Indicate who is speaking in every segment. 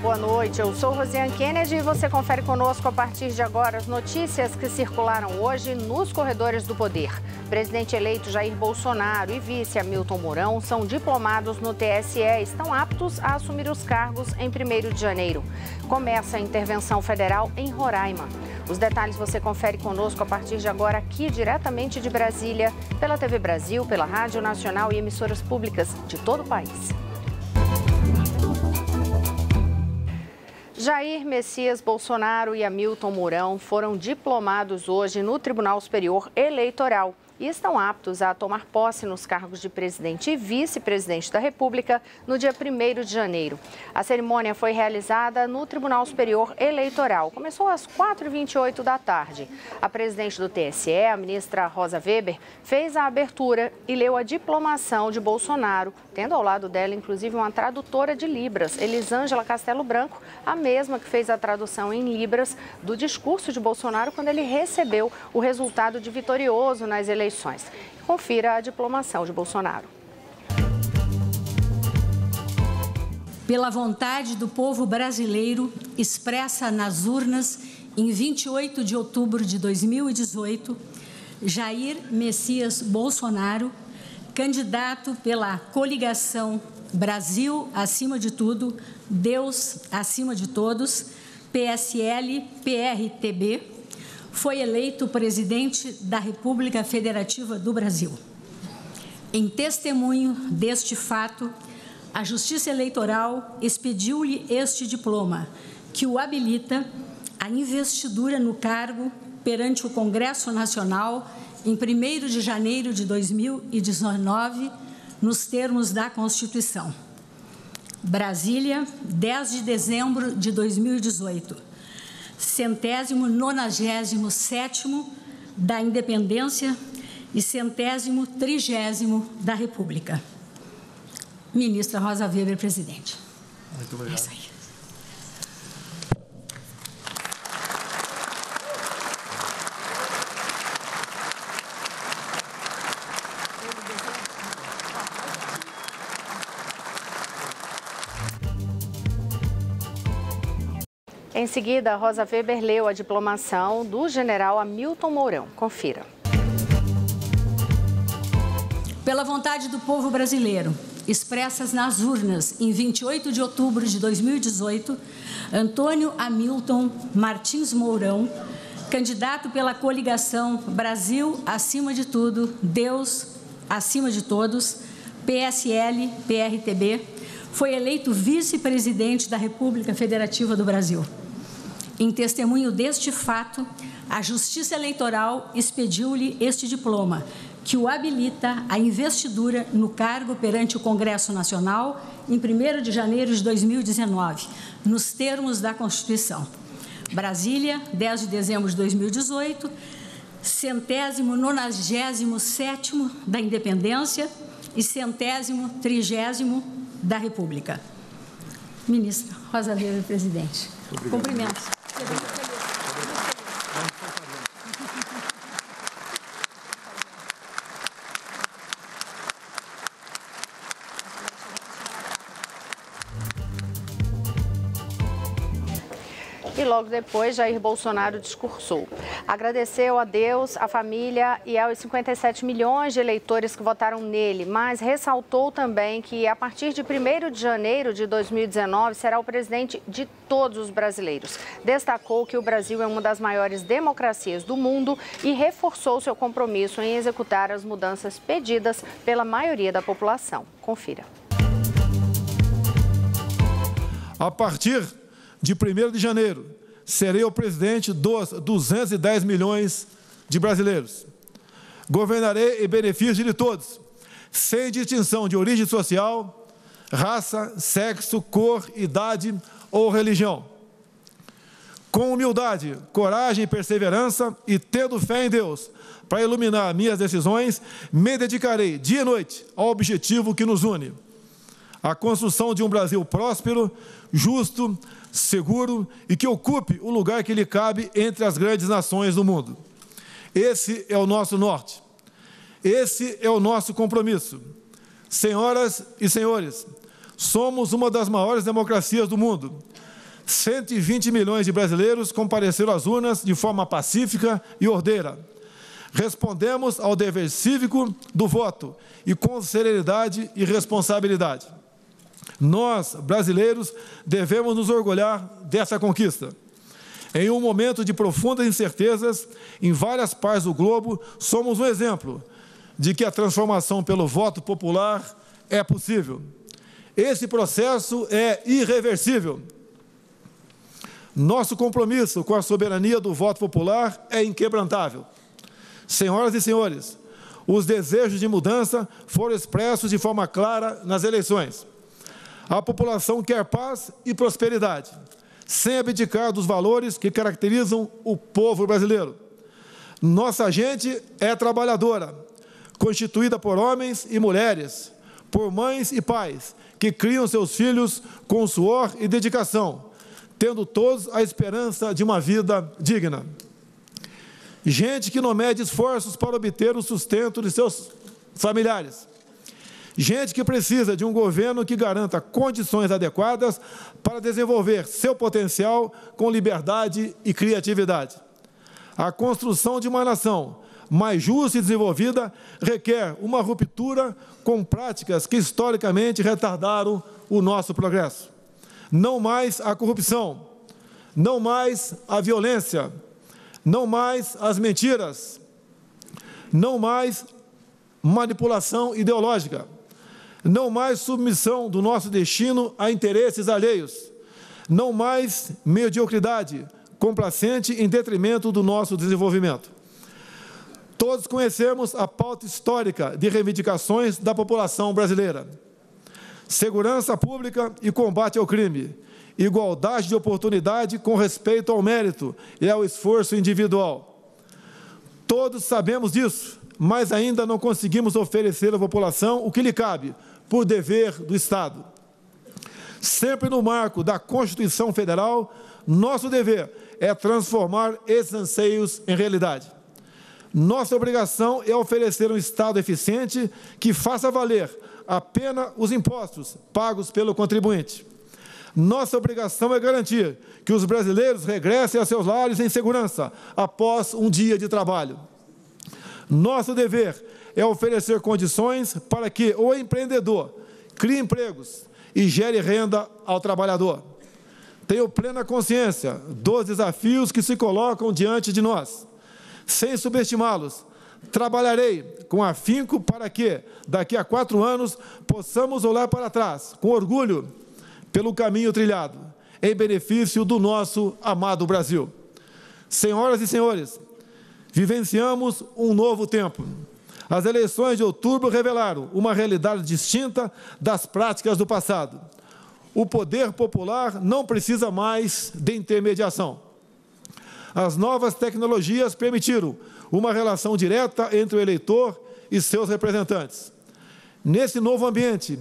Speaker 1: boa noite. Eu sou Rosiane Kennedy e você confere conosco a partir de agora as notícias que circularam hoje nos corredores do poder. Presidente eleito Jair Bolsonaro e vice Hamilton Mourão são diplomados no TSE e estão aptos a assumir os cargos em 1º de janeiro. Começa a intervenção federal em Roraima. Os detalhes você confere conosco a partir de agora aqui diretamente de Brasília, pela TV Brasil, pela Rádio Nacional e emissoras públicas de todo o país. Jair Messias Bolsonaro e Hamilton Mourão foram diplomados hoje no Tribunal Superior Eleitoral e estão aptos a tomar posse nos cargos de presidente e vice-presidente da República no dia 1º de janeiro. A cerimônia foi realizada no Tribunal Superior Eleitoral. Começou às 4h28 da tarde. A presidente do TSE, a ministra Rosa Weber, fez a abertura e leu a diplomação de Bolsonaro, tendo ao lado dela, inclusive, uma tradutora de Libras, Elisângela Castelo Branco, a mesma que fez a tradução em Libras do discurso de Bolsonaro quando ele recebeu o resultado de vitorioso nas eleições. Confira a diplomação de Bolsonaro.
Speaker 2: Pela vontade do povo brasileiro expressa nas urnas em 28 de outubro de 2018, Jair Messias Bolsonaro, candidato pela coligação Brasil acima de tudo, Deus acima de todos, PSL-PRTB, foi eleito presidente da República Federativa do Brasil. Em testemunho deste fato, a Justiça Eleitoral expediu-lhe este diploma, que o habilita à investidura no cargo perante o Congresso Nacional em 1º de janeiro de 2019, nos termos da Constituição. Brasília, 10 de dezembro de 2018. 197º da Independência e 130º da República. Ministra Rosa Weber, presidente.
Speaker 3: Muito obrigado.
Speaker 2: É isso aí.
Speaker 1: Em seguida, Rosa Weber leu a diplomação do general Hamilton Mourão. Confira.
Speaker 2: Pela vontade do povo brasileiro, expressas nas urnas em 28 de outubro de 2018, Antônio Hamilton Martins Mourão, candidato pela coligação Brasil acima de tudo, Deus acima de todos, PSL-PRTB, foi eleito vice-presidente da República Federativa do Brasil. Em testemunho deste fato, a Justiça Eleitoral expediu-lhe este diploma, que o habilita à investidura no cargo perante o Congresso Nacional em 1º de janeiro de 2019, nos termos da Constituição. Brasília, 10 de dezembro de 2018, 197º da Independência e 130º da República. Ministra Rosa Weber, presidente. Cumprimentos.
Speaker 1: E logo depois, Jair Bolsonaro discursou. Agradeceu a Deus, à família e aos 57 milhões de eleitores que votaram nele, mas ressaltou também que, a partir de 1º de janeiro de 2019, será o presidente de todos os brasileiros. Destacou que o Brasil é uma das maiores democracias do mundo e reforçou seu compromisso em executar as mudanças pedidas pela maioria da população. Confira.
Speaker 3: A partir de 1º de janeiro, serei o presidente dos 210 milhões de brasileiros. Governarei em benefício de todos, sem distinção de origem social, raça, sexo, cor, idade ou religião. Com humildade, coragem e perseverança e tendo fé em Deus para iluminar minhas decisões, me dedicarei dia e noite ao objetivo que nos une: a construção de um Brasil próspero, justo, seguro e que ocupe o lugar que lhe cabe entre as grandes nações do mundo. Esse é o nosso norte. Esse é o nosso compromisso. Senhoras e senhores, somos uma das maiores democracias do mundo. 120 milhões de brasileiros compareceram às urnas de forma pacífica e ordeira. Respondemos ao dever cívico do voto e com serenidade e responsabilidade. Nós, brasileiros, devemos nos orgulhar dessa conquista. Em um momento de profundas incertezas, em várias partes do globo, somos um exemplo de que a transformação pelo voto popular é possível. Esse processo é irreversível. Nosso compromisso com a soberania do voto popular é inquebrantável. Senhoras e senhores, os desejos de mudança foram expressos de forma clara nas eleições. A população quer paz e prosperidade, sem abdicar dos valores que caracterizam o povo brasileiro. Nossa gente é trabalhadora, constituída por homens e mulheres, por mães e pais, que criam seus filhos com suor e dedicação, tendo todos a esperança de uma vida digna. Gente que não mede esforços para obter o sustento de seus familiares. Gente que precisa de um governo que garanta condições adequadas para desenvolver seu potencial com liberdade e criatividade. A construção de uma nação mais justa e desenvolvida requer uma ruptura com práticas que historicamente retardaram o nosso progresso. Não mais a corrupção, não mais a violência, não mais as mentiras, não mais manipulação ideológica, não mais submissão do nosso destino a interesses alheios, não mais mediocridade complacente em detrimento do nosso desenvolvimento. Todos conhecemos a pauta histórica de reivindicações da população brasileira: segurança pública e combate ao crime, igualdade de oportunidade com respeito ao mérito e ao esforço individual. Todos sabemos disso, mas ainda não conseguimos oferecer à população o que lhe cabe, por dever do Estado. Sempre no marco da Constituição Federal, nosso dever é transformar esses anseios em realidade. Nossa obrigação é oferecer um Estado eficiente que faça valer a pena os impostos pagos pelo contribuinte. Nossa obrigação é garantir que os brasileiros regressem a seus lares em segurança após um dia de trabalho. Nosso dever é oferecer condições para que o empreendedor crie empregos e gere renda ao trabalhador. Tenho plena consciência dos desafios que se colocam diante de nós. Sem subestimá-los, trabalharei com afinco para que, daqui a 4 anos, possamos olhar para trás, com orgulho, pelo caminho trilhado, em benefício do nosso amado Brasil. Senhoras e senhores, vivenciamos um novo tempo. As eleições de outubro revelaram uma realidade distinta das práticas do passado. O poder popular não precisa mais de intermediação. As novas tecnologias permitiram uma relação direta entre o eleitor e seus representantes. Nesse novo ambiente,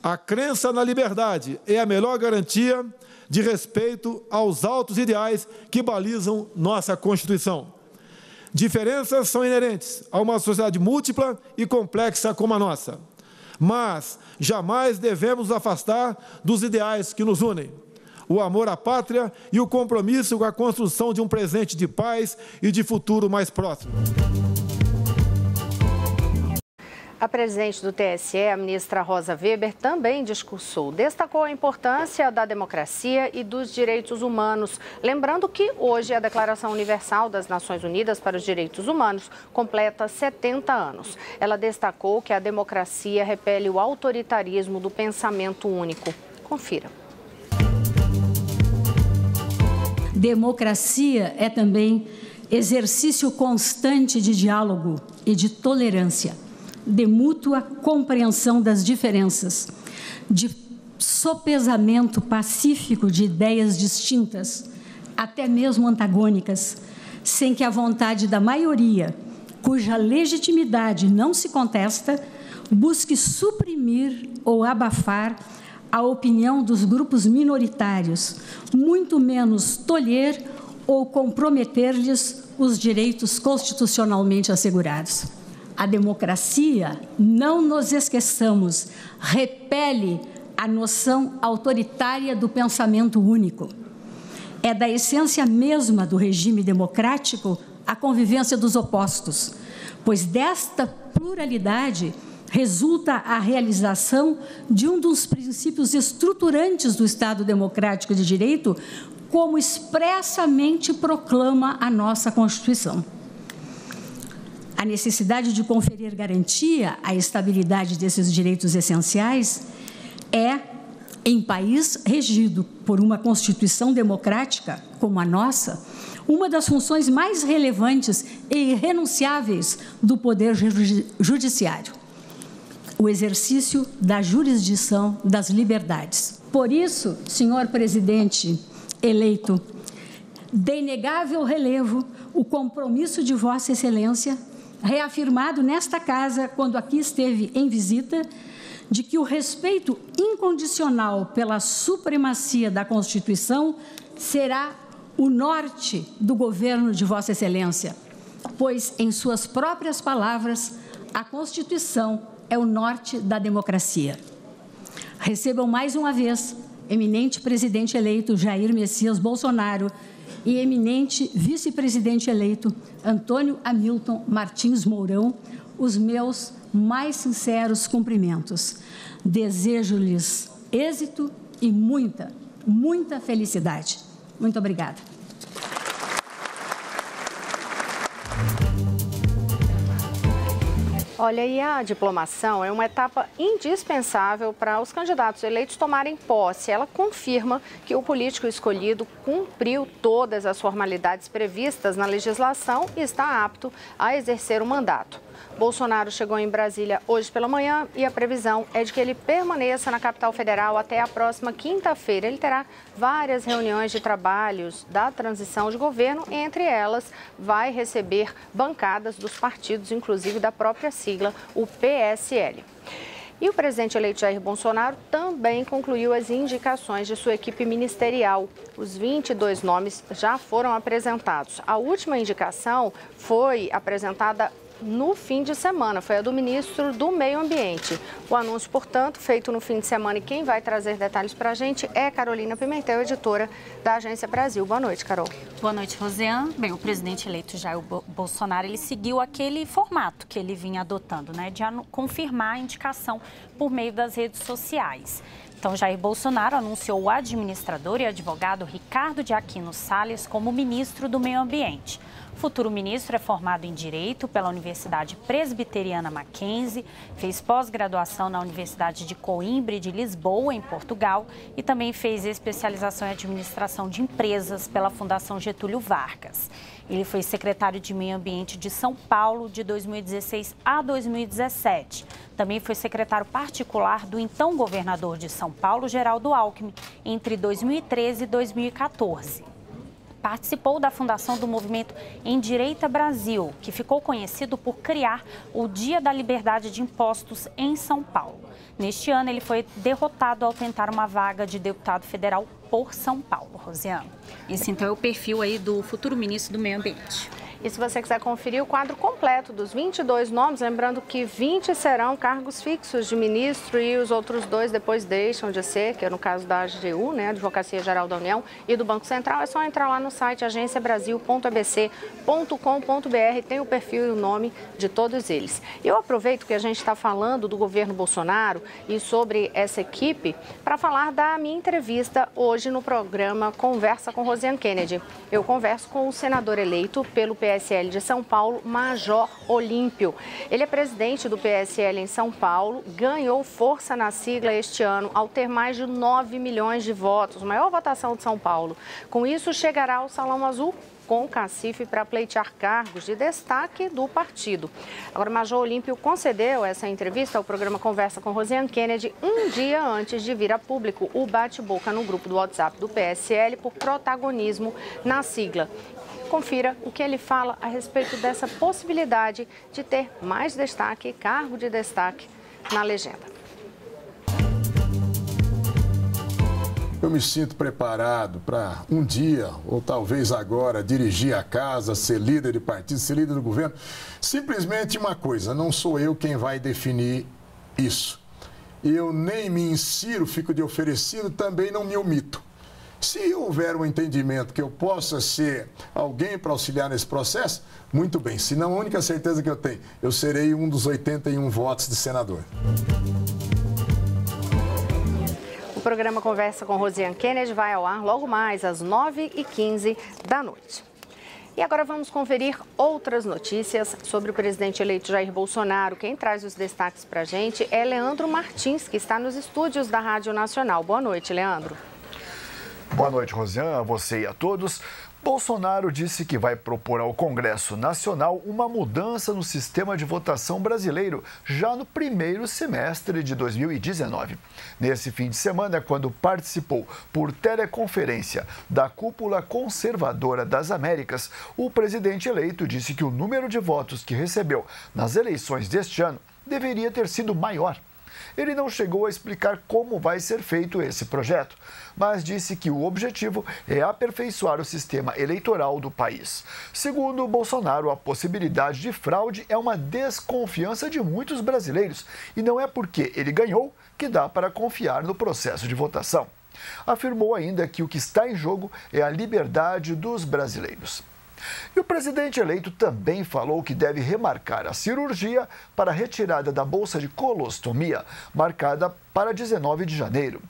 Speaker 3: a crença na liberdade é a melhor garantia de respeito aos altos ideais que balizam nossa Constituição. Diferenças são inerentes a uma sociedade múltipla e complexa como a nossa, mas jamais devemos nos afastar dos ideais que nos unem: o amor à pátria e o compromisso com a construção de um presente de paz e de futuro mais próximo.
Speaker 1: A presidente do TSE, a ministra Rosa Weber, também discursou. Destacou a importância da democracia e dos direitos humanos, lembrando que hoje a Declaração Universal das Nações Unidas para os Direitos Humanos completa 70 anos. Ela destacou que a democracia repele o autoritarismo do pensamento único. Confira.
Speaker 2: Democracia é também exercício constante de diálogo e de tolerância, de mútua compreensão das diferenças, de sopesamento pacífico de ideias distintas, até mesmo antagônicas, sem que a vontade da maioria, cuja legitimidade não se contesta, busque suprimir ou abafar a opinião dos grupos minoritários, muito menos tolher ou comprometer-lhes os direitos constitucionalmente assegurados. A democracia, não nos esqueçamos, repele a noção autoritária do pensamento único. É da essência mesma do regime democrático a convivência dos opostos, pois desta pluralidade resulta a realização de um dos princípios estruturantes do Estado Democrático de Direito, como expressamente proclama a nossa Constituição. A necessidade de conferir garantia à estabilidade desses direitos essenciais é, em país regido por uma Constituição democrática como a nossa, uma das funções mais relevantes e irrenunciáveis do Poder Judiciário, o exercício da jurisdição das liberdades. Por isso, senhor presidente eleito, de inegável relevo o compromisso de Vossa Excelência, reafirmado nesta casa quando aqui esteve em visita, de que o respeito incondicional pela supremacia da Constituição será o norte do governo de Vossa Excelência, pois, em suas próprias palavras, a Constituição é o norte da democracia. Recebam mais uma vez, eminente presidente eleito Jair Messias Bolsonaro e eminente vice-presidente eleito Antônio Hamilton Martins Mourão, os meus mais sinceros cumprimentos. Desejo-lhes êxito e muita, muita felicidade. Muito obrigada.
Speaker 1: Olha, e a diplomação é uma etapa indispensável para os candidatos eleitos tomarem posse. Ela confirma que o político escolhido cumpriu todas as formalidades previstas na legislação e está apto a exercer o mandato. Bolsonaro chegou em Brasília hoje pela manhã e a previsão é de que ele permaneça na capital federal até a próxima quinta-feira. Ele terá várias reuniões de trabalhos da transição de governo, entre elas vai receber bancadas dos partidos, inclusive da própria sigla, o PSL. E o presidente eleito Jair Bolsonaro também concluiu as indicações de sua equipe ministerial. Os 22 nomes já foram apresentados. A última indicação foi apresentada no fim de semana, foi a do ministro do Meio Ambiente. O anúncio, portanto, feito no fim de semana, e quem vai trazer detalhes para a gente é Carolina Pimentel, editora da Agência Brasil. Boa noite, Carol.
Speaker 4: Boa noite, Rosiane. Bem, o presidente eleito Jair Bolsonaro, ele seguiu aquele formato que ele vinha adotando, né, de confirmar a indicação por meio das redes sociais. Então, Jair Bolsonaro anunciou o administrador e advogado Ricardo de Aquino Salles como ministro do Meio Ambiente. O futuro ministro é formado em Direito pela Universidade Presbiteriana Mackenzie, fez pós-graduação na Universidade de Coimbra e de Lisboa, em Portugal, e também fez especialização em Administração de Empresas pela Fundação Getúlio Vargas. Ele foi secretário de Meio Ambiente de São Paulo de 2016 a 2017. Também foi secretário particular do então governador de São Paulo, Geraldo Alckmin, entre 2013 e 2014. Participou da fundação do movimento Endireita Brasil, que ficou conhecido por criar o Dia da Liberdade de Impostos em São Paulo. Neste ano, ele foi derrotado ao tentar uma vaga de deputado federal por São Paulo. Rosiane. Esse, então, é o perfil aí do futuro ministro do Meio Ambiente.
Speaker 1: E se você quiser conferir o quadro completo dos 22 nomes, lembrando que 20 serão cargos fixos de ministro e os outros 2 depois deixam de ser, que é no caso da AGU, né, Advocacia Geral da União, e do Banco Central, é só entrar lá no site agenciabrasil.abc.com.br, tem o perfil e o nome de todos eles. E eu aproveito que a gente está falando do governo Bolsonaro e sobre essa equipe para falar da minha entrevista hoje no programa Conversa com Rosiane Kennedy. Eu converso com o senador eleito pelo PSL de São Paulo, Major Olímpio. Ele é presidente do PSL em São Paulo, ganhou força na sigla este ano ao ter mais de 9 milhões de votos, maior votação de São Paulo. Com isso, chegará ao Salão Azul com o cacife para pleitear cargos de destaque do partido. Agora, Major Olímpio concedeu essa entrevista ao programa Conversa com Rosiane Kennedy um dia antes de vir a público o bate-boca no grupo do WhatsApp do PSL por protagonismo na sigla. Confira o que ele fala a respeito dessa possibilidade de ter mais destaque, cargo de destaque na legenda.
Speaker 5: Eu me sinto preparado para um dia, ou talvez agora, dirigir a casa, ser líder de partido, ser líder do governo. Simplesmente uma coisa, não sou eu quem vai definir isso. Eu nem me insiro, fico de oferecido, também não me omito. Se houver um entendimento que eu possa ser alguém para auxiliar nesse processo, muito bem. Se não, a única certeza que eu tenho, eu serei um dos 81 votos de senador.
Speaker 1: O programa Conversa com Rosiane Kennedy vai ao ar logo mais às 9h15 da noite. E agora vamos conferir outras notícias sobre o presidente eleito Jair Bolsonaro. Quem traz os destaques para a gente é Leandro Martins, que está nos estúdios da Rádio Nacional. Boa noite, Leandro.
Speaker 6: Boa noite, Rosiane, a você e a todos. Bolsonaro disse que vai propor ao Congresso Nacional uma mudança no sistema de votação brasileiro já no primeiro semestre de 2019. Nesse fim de semana, quando participou por teleconferência da Cúpula Conservadora das Américas, o presidente eleito disse que o número de votos que recebeu nas eleições deste ano deveria ter sido maior. Ele não chegou a explicar como vai ser feito esse projeto, mas disse que o objetivo é aperfeiçoar o sistema eleitoral do país. Segundo Bolsonaro, a possibilidade de fraude é uma desconfiança de muitos brasileiros e não é porque ele ganhou que dá para confiar no processo de votação. Afirmou ainda que o que está em jogo é a liberdade dos brasileiros. E o presidente eleito também falou que deve remarcar a cirurgia para a retirada da bolsa de colostomia, marcada para 19 de janeiro.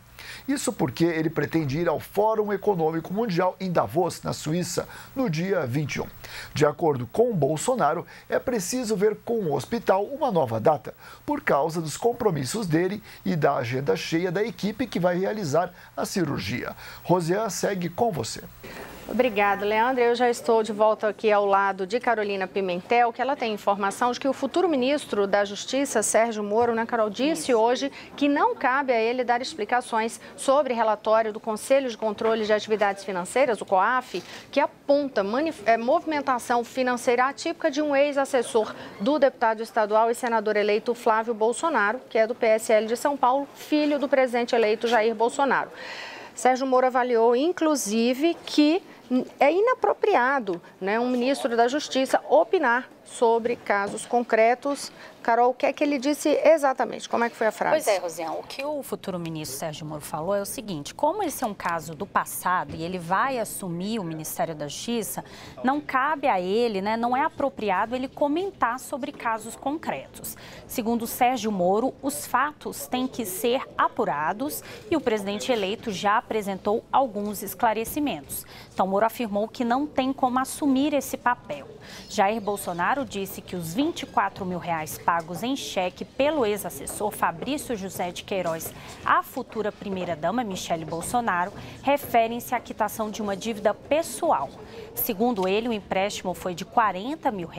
Speaker 6: Isso porque ele pretende ir ao Fórum Econômico Mundial em Davos, na Suíça, no dia 21. De acordo com Bolsonaro, é preciso ver com o hospital uma nova data, por causa dos compromissos dele e da agenda cheia da equipe que vai realizar a cirurgia. Rosiane, segue com você.
Speaker 1: Obrigada, Leandro. Eu já estou de volta aqui ao lado de Carolina Pimentel, que ela tem informação de que o futuro ministro da Justiça, Sérgio Moro, né, Carol, disse hoje que não cabe a ele dar explicações sobre relatório do Conselho de Controle de Atividades Financeiras, o COAF, que aponta movimentação financeira atípica de um ex-assessor do deputado estadual e senador eleito Flávio Bolsonaro, que é do PSL de São Paulo, filho do presidente eleito Jair Bolsonaro. Sérgio Moro avaliou, inclusive, que é inapropriado, né, um ministro da Justiça opinar sobre casos concretos. Carol, o que é que ele disse exatamente? Como é que foi a frase?
Speaker 4: Pois é, Rosiane, o que o futuro ministro Sérgio Moro falou é o seguinte: como esse é um caso do passado e ele vai assumir o Ministério da Justiça, não cabe a ele, né, não é apropriado ele comentar sobre casos concretos. Segundo Sérgio Moro, os fatos têm que ser apurados e o presidente eleito já apresentou alguns esclarecimentos. Então, Moro afirmou que não tem como assumir esse papel. Jair Bolsonaro disse que os R$24 mil pagos em cheque pelo ex-assessor Fabrício José de Queiroz à futura primeira-dama Michele Bolsonaro referem-se à quitação de uma dívida pessoal. Segundo ele, o empréstimo foi de R$40 mil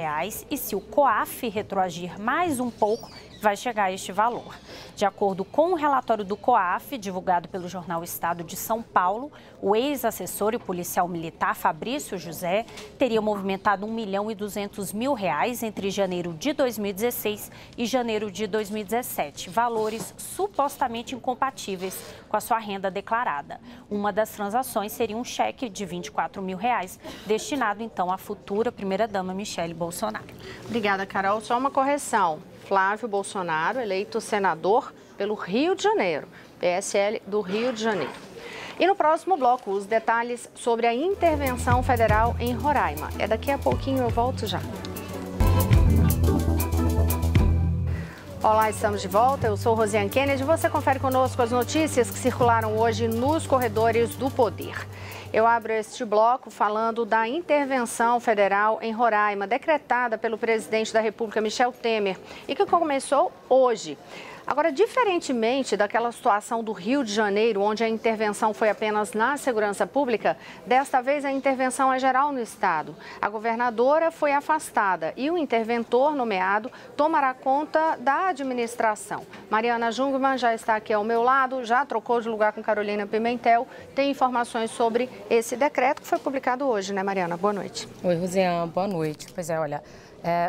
Speaker 4: e se o COAF retroagir mais um pouco, vai chegar a este valor. De acordo com o relatório do COAF, divulgado pelo jornal Estado de São Paulo, o ex-assessor e policial militar Fabrício José teria movimentado R$1.200.000 entre janeiro de 2016 e janeiro de 2017, valores supostamente incompatíveis com a sua renda declarada. Uma das transações seria um cheque de R$24 mil, destinado então à futura primeira-dama Michele Bolsonaro.
Speaker 1: Obrigada, Carol. Só uma correção. Flávio Bolsonaro, eleito senador pelo Rio de Janeiro, PSL do Rio de Janeiro. E no próximo bloco, os detalhes sobre a intervenção federal em Roraima. É daqui a pouquinho, eu volto já. Olá, estamos de volta. Eu sou Rosiane Kennedy. Você confere conosco as notícias que circularam hoje nos corredores do poder. Eu abro este bloco falando da intervenção federal em Roraima, decretada pelo presidente da República, Michel Temer, e que começou hoje. Agora, diferentemente daquela situação do Rio de Janeiro, onde a intervenção foi apenas na segurança pública, desta vez a intervenção é geral no estado. A governadora foi afastada e o interventor nomeado tomará conta da administração. Mariana Jungmann já está aqui ao meu lado, já trocou de lugar com Carolina Pimentel, tem informações sobre esse decreto que foi publicado hoje, né, Mariana? Boa noite.
Speaker 7: Oi, Rosiane, boa noite. Pois é, olha...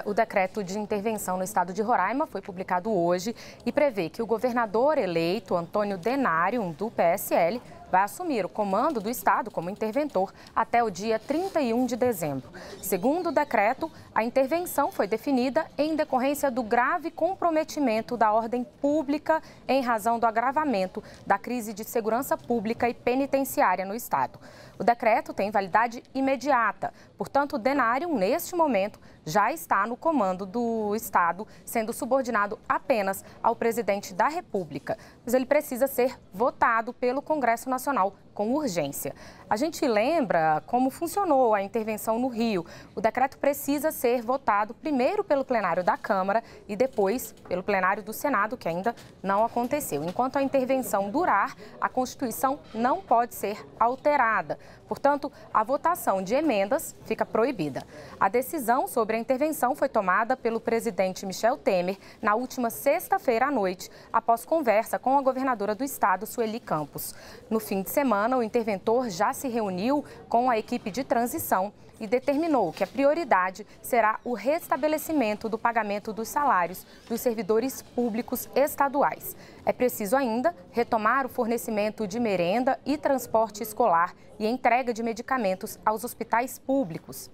Speaker 7: O decreto de intervenção no estado de Roraima foi publicado hoje e prevê que o governador eleito, Antônio Denário, do PSL, vai assumir o comando do Estado como interventor até o dia 31 de dezembro. Segundo o decreto, a intervenção foi definida em decorrência do grave comprometimento da ordem pública em razão do agravamento da crise de segurança pública e penitenciária no Estado. O decreto tem validade imediata, portanto, o Denário, neste momento, já está no comando do Estado, sendo subordinado apenas ao presidente da República. Mas ele precisa ser votado pelo Congresso Nacional com urgência. A gente lembra como funcionou a intervenção no Rio. O decreto precisa ser votado primeiro pelo plenário da Câmara e depois pelo plenário do Senado, que ainda não aconteceu. Enquanto a intervenção durar, a Constituição não pode ser alterada. Portanto, a votação de emendas fica proibida. A decisão sobre a intervenção foi tomada pelo presidente Michel Temer na última sexta-feira à noite, após conversa com a governadora do estado, Sueli Campos. No fim de semana, o interventor já se reuniu com a equipe de transição e determinou que a prioridade será o restabelecimento do pagamento dos salários dos servidores públicos estaduais. É preciso ainda retomar o fornecimento de merenda e transporte escolar e entrega de medicamentos aos hospitais públicos.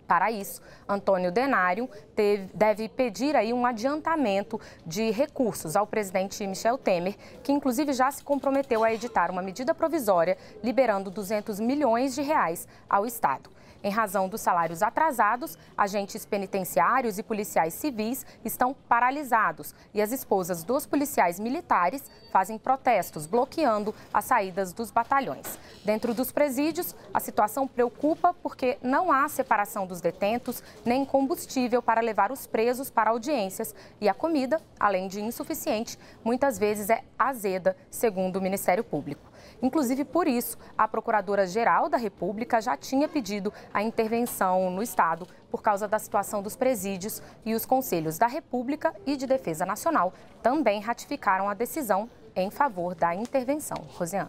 Speaker 7: Para isso, Antônio Denário deve pedir aí um adiantamento de recursos ao presidente Michel Temer, que inclusive já se comprometeu a editar uma medida provisória liberando 200 milhões de reais ao Estado. Em razão dos salários atrasados, agentes penitenciários e policiais civis estão paralisados e as esposas dos policiais militares fazem protestos, bloqueando as saídas dos batalhões. Dentro dos presídios, a situação preocupa porque não há separação dos detentos, nem combustível para levar os presos para audiências e a comida, além de insuficiente, muitas vezes é azeda, segundo o Ministério Público. Inclusive, por isso, a Procuradora-Geral da República já tinha pedido a intervenção no Estado por causa da situação dos presídios e os Conselhos da República e de Defesa Nacional também ratificaram a decisão em favor da intervenção. Rosiane.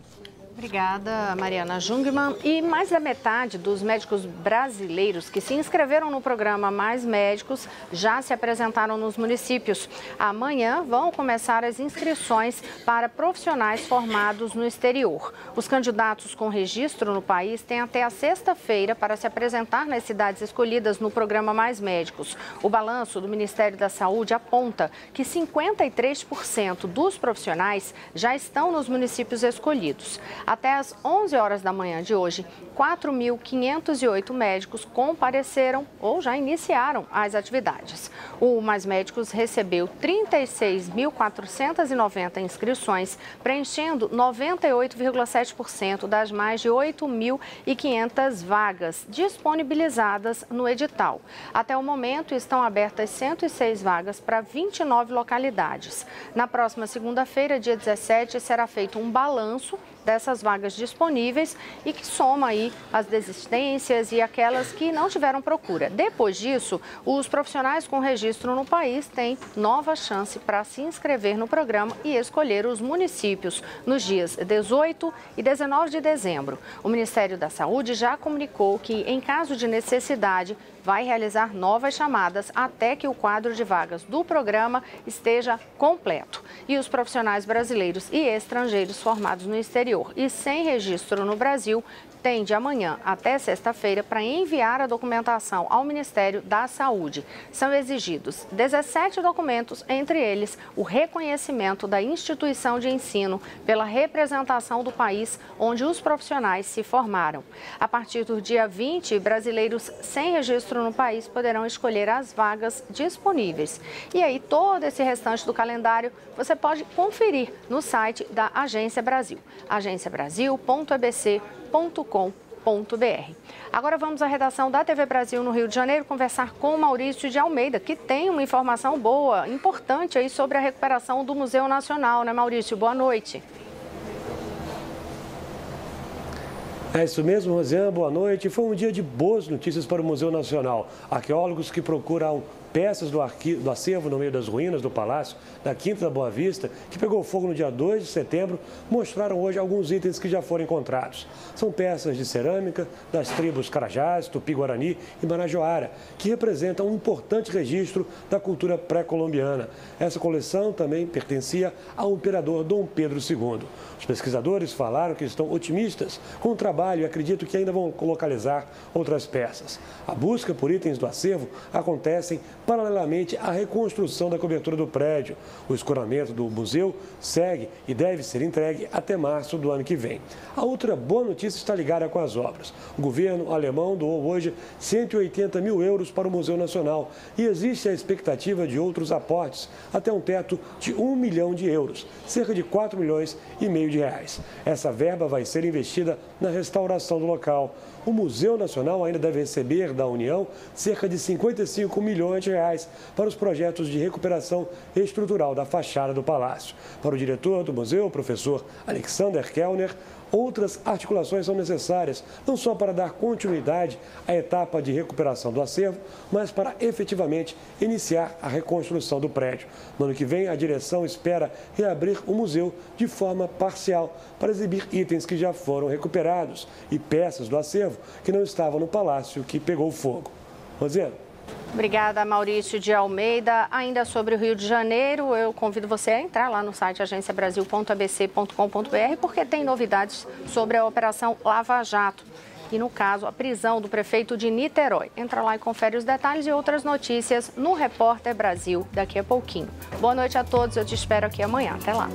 Speaker 1: Obrigada, Mariana Jungmann. E mais da metade dos médicos brasileiros que se inscreveram no programa Mais Médicos já se apresentaram nos municípios. Amanhã vão começar as inscrições para profissionais formados no exterior. Os candidatos com registro no país têm até a sexta-feira para se apresentar nas cidades escolhidas no programa Mais Médicos. O balanço do Ministério da Saúde aponta que 53% dos profissionais já estão nos municípios escolhidos. Até às 11 horas da manhã de hoje, 4.508 médicos compareceram ou já iniciaram as atividades. O Mais Médicos recebeu 36.490 inscrições, preenchendo 98,7% das mais de 8.500 vagas disponibilizadas no edital. Até o momento, estão abertas 106 vagas para 29 localidades. Na próxima segunda-feira, dia 17, será feito um balanço dessas vagas disponíveis e que soma aí as desistências e aquelas que não tiveram procura. Depois disso, os profissionais com registro no país têm nova chance para se inscrever no programa e escolher os municípios nos dias 18 e 19 de dezembro. O Ministério da Saúde já comunicou que, em caso de necessidade, vai realizar novas chamadas até que o quadro de vagas do programa esteja completo. E os profissionais brasileiros e estrangeiros formados no exterior e sem registro no Brasil têm de amanhã até sexta-feira para enviar a documentação ao Ministério da Saúde. São exigidos 17 documentos, entre eles o reconhecimento da instituição de ensino pela representação do país onde os profissionais se formaram. A partir do dia 20, brasileiros sem registro no país poderão escolher as vagas disponíveis. E aí, todo esse restante do calendário você pode conferir no site da Agência Brasil, agenciabrasil.abc.com.br. Agora vamos à redação da TV Brasil no Rio de Janeiro conversar com Maurício de Almeida, que tem uma informação boa, importante aí sobre a recuperação do Museu Nacional, né, Maurício? Boa noite.
Speaker 8: É isso mesmo, Rosiane, boa noite. Foi um dia de boas notícias para o Museu Nacional. Arqueólogos que procuram peças do acervo no meio das ruínas do palácio, da Quinta da Boa Vista, que pegou fogo no dia 2 de setembro, mostraram hoje alguns itens que já foram encontrados. São peças de cerâmica das tribos Carajás, Tupi-Guarani e Marajoara, que representam um importante registro da cultura pré-colombiana. Essa coleção também pertencia ao imperador Dom Pedro II. Os pesquisadores falaram que estão otimistas com o trabalho e acreditam que ainda vão localizar outras peças. A busca por itens do acervo acontece paralelamente à reconstrução da cobertura do prédio. O escoramento do museu segue e deve ser entregue até março do ano que vem. A outra boa notícia está ligada com as obras. O governo alemão doou hoje 180 mil euros para o Museu Nacional e existe a expectativa de outros aportes até um teto de 1 milhão de euros, cerca de 4 milhões e meio de reais. Essa verba vai ser investida na restauração do local. O Museu Nacional ainda deve receber da União cerca de 55 milhões de reais para os projetos de recuperação estrutural da fachada do palácio. Para o diretor do museu, o professor Alexander Kellner, outras articulações são necessárias, não só para dar continuidade à etapa de recuperação do acervo, mas para efetivamente iniciar a reconstrução do prédio. No ano que vem, a direção espera reabrir o museu de forma parcial para exibir itens que já foram recuperados e peças do acervo que não estavam no palácio que pegou fogo. Rosiane.
Speaker 1: Obrigada, Maurício de Almeida. Ainda sobre o Rio de Janeiro, eu convido você a entrar lá no site agenciabrasil.abc.com.br porque tem novidades sobre a Operação Lava Jato e, no caso, a prisão do prefeito de Niterói. Entra lá e confere os detalhes e outras notícias no Repórter Brasil daqui a pouquinho. Boa noite a todos, eu te espero aqui amanhã. Até lá.